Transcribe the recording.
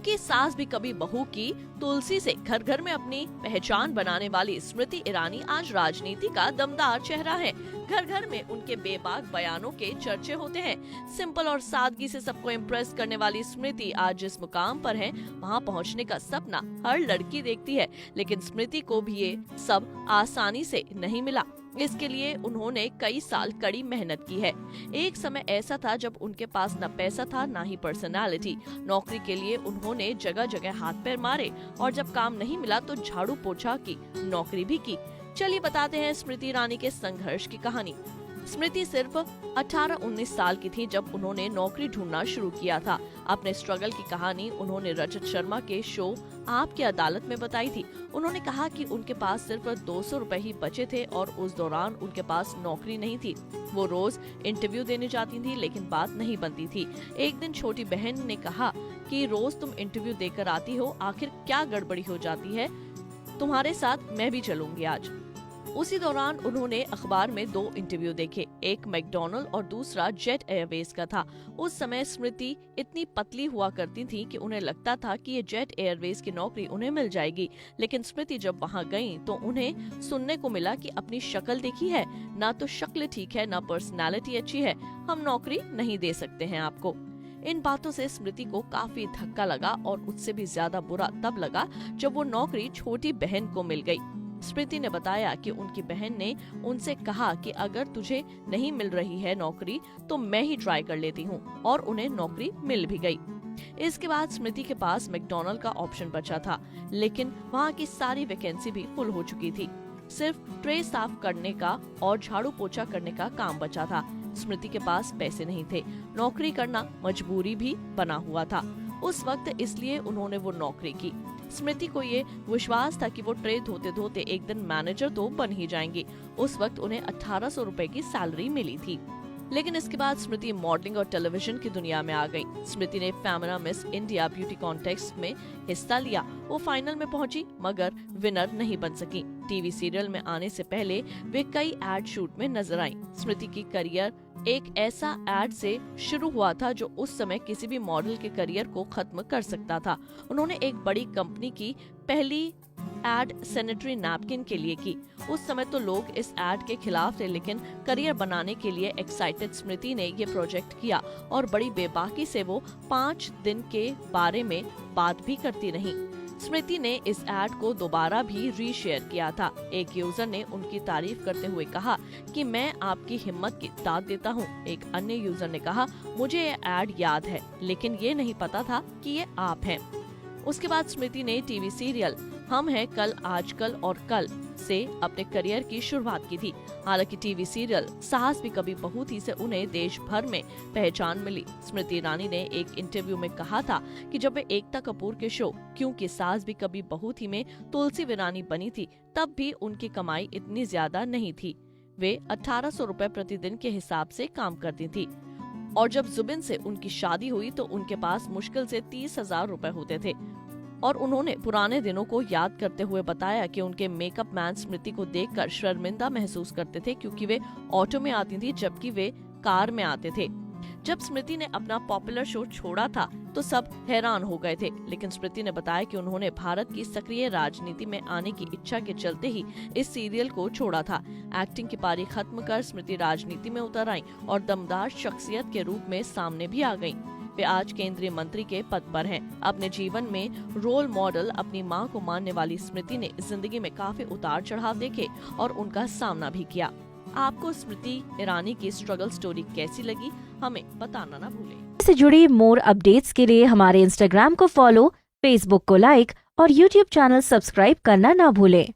क्योंकि सास भी कभी बहू की तुलसी से घर घर में अपनी पहचान बनाने वाली स्मृति ईरानी आज राजनीति का दमदार चेहरा है। घर घर में उनके बेबाक बयानों के चर्चे होते हैं। सिंपल और सादगी से सबको इम्प्रेस करने वाली स्मृति आज जिस मुकाम पर है, वहां पहुंचने का सपना हर लड़की देखती है, लेकिन स्मृति को भी ये सब आसानी से नहीं मिला। इसके लिए उन्होंने कई साल कड़ी मेहनत की है। एक समय ऐसा था जब उनके पास न पैसा था, न ही पर्सनालिटी। नौकरी के लिए उन्होंने जगह जगह हाथ पैर मारे और जब काम नहीं मिला तो झाड़ू पोछा की नौकरी भी की। चलिए बताते हैं स्मृति ईरानी के संघर्ष की कहानी। स्मृति सिर्फ 18-19 साल की थी जब उन्होंने नौकरी ढूंढना शुरू किया था। अपने स्ट्रगल की कहानी उन्होंने रजत शर्मा के शो आपकी अदालत में बताई थी। उन्होंने कहा कि उनके पास सिर्फ 200 रुपए ही बचे थे और उस दौरान उनके पास नौकरी नहीं थी। वो रोज इंटरव्यू देने जाती थी, लेकिन बात नहीं बनती थी। एक दिन छोटी बहन ने कहा कि रोज तुम इंटरव्यू देकर आती हो, आखिर क्या गड़बड़ी हो जाती है? तुम्हारे साथ मैं भी चलूंगी आज। उसी दौरान उन्होंने अखबार में 2 इंटरव्यू देखे, एक मैकडॉनल्ड और दूसरा जेट एयरवेज का था। उस समय स्मृति इतनी पतली हुआ करती थी कि उन्हें लगता था कि ये जेट एयरवेज की नौकरी उन्हें मिल जाएगी। लेकिन स्मृति जब वहां गईं तो उन्हें सुनने को मिला कि अपनी शक्ल देखी है, ना तो शक्ल ठीक है, ना पर्सनालिटी अच्छी है, हम नौकरी नहीं दे सकते हैं आपको। इन बातों से स्मृति को काफी धक्का लगा और उससे भी ज्यादा बुरा तब लगा जब वो नौकरी छोटी बहन को मिल गई। स्मृति ने बताया कि उनकी बहन ने उनसे कहा कि अगर तुझे नहीं मिल रही है नौकरी तो मैं ही ट्राई कर लेती हूँ, और उन्हें नौकरी मिल भी गई। इसके बाद स्मृति के पास मैकडॉनल्ड का ऑप्शन बचा था, लेकिन वहाँ की सारी वैकेंसी भी फुल हो चुकी थी। सिर्फ ट्रे साफ करने का और झाड़ू पोछा करने का काम बचा था। स्मृति के पास पैसे नहीं थे, नौकरी करना मजबूरी भी बना हुआ था उस वक्त, इसलिए उन्होंने वो नौकरी की। स्मृति को ये विश्वास था कि वो ट्रे धोते धोते एक दिन मैनेजर तो बन ही जाएंगी। उस वक्त उन्हें 1800 रुपए की सैलरी मिली थी। लेकिन इसके बाद स्मृति मॉडलिंग और टेलीविजन की दुनिया में आ गई। स्मृति ने Femina miss India beauty contest में हिस्सा लिया। वो फाइनल में पहुंची, मगर विनर नहीं बन सकी। टीवी सीरियल में आने से पहले वे कई एड शूट में नजर आईं। स्मृति की करियर एक ऐसा एड से शुरू हुआ था जो उस समय किसी भी मॉडल के करियर को खत्म कर सकता था। उन्होंने एक बड़ी कंपनी की पहली एड सैनिटरी नैपकिन के लिए की। उस समय तो लोग इस एड के खिलाफ थे, लेकिन करियर बनाने के लिए एक्साइटेड स्मृति ने ये प्रोजेक्ट किया और बड़ी बेबाकी से वो 5 दिन के बारे में बात भी करती रही। स्मृति ने इस एड को दोबारा भी रीशेयर किया था। एक यूजर ने उनकी तारीफ करते हुए कहा कि मैं आपकी हिम्मत की दाद देता हूँ। एक अन्य यूजर ने कहा, मुझे ये एड याद है, लेकिन ये नहीं पता था कि ये आप हैं। उसके बाद स्मृति ने टीवी सीरियल हम हैं कल, आजकल और कल से अपने करियर की शुरुआत की थी। हालांकि टीवी सीरियल सास भी कभी बहू थी से उन्हें देश भर में पहचान मिली। स्मृति ईरानी ने एक इंटरव्यू में कहा था कि जब वे एकता कपूर के शो क्योंकि सास भी कभी बहू थी में तुलसी वीरानी बनी थी, तब भी उनकी कमाई इतनी ज्यादा नहीं थी। वे 1800 रुपए प्रतिदिन के हिसाब से काम करती थी, और जब जुबिन से उनकी शादी हुई तो उनके पास मुश्किल से 30,000 रुपए होते थे। और उन्होंने पुराने दिनों को याद करते हुए बताया कि उनके मेकअप मैन स्मृति को देखकर शर्मिंदा महसूस करते थे, क्योंकि वे ऑटो में आती थी जबकि वे कार में आते थे। जब स्मृति ने अपना पॉपुलर शो छोड़ा था तो सब हैरान हो गए थे, लेकिन स्मृति ने बताया कि उन्होंने भारत की सक्रिय राजनीति में आने की इच्छा के चलते ही इस सीरियल को छोड़ा था। एक्टिंग की पारी खत्म कर स्मृति राजनीति में उतर आई और दमदार शख्सियत के रूप में सामने भी आ गयी। वे आज केंद्रीय मंत्री के पद पर हैं। अपने जीवन में रोल मॉडल अपनी मां को मानने वाली स्मृति ने जिंदगी में काफी उतार चढ़ाव देखे और उनका सामना भी किया। आपको स्मृति ईरानी की स्ट्रगल स्टोरी कैसी लगी, हमें बताना ना भूलें। इससे जुड़ी मोर अपडेट्स के लिए हमारे इंस्टाग्राम को फॉलो, फेसबुक को लाइक और यूट्यूब चैनल सब्सक्राइब करना ना भूलें।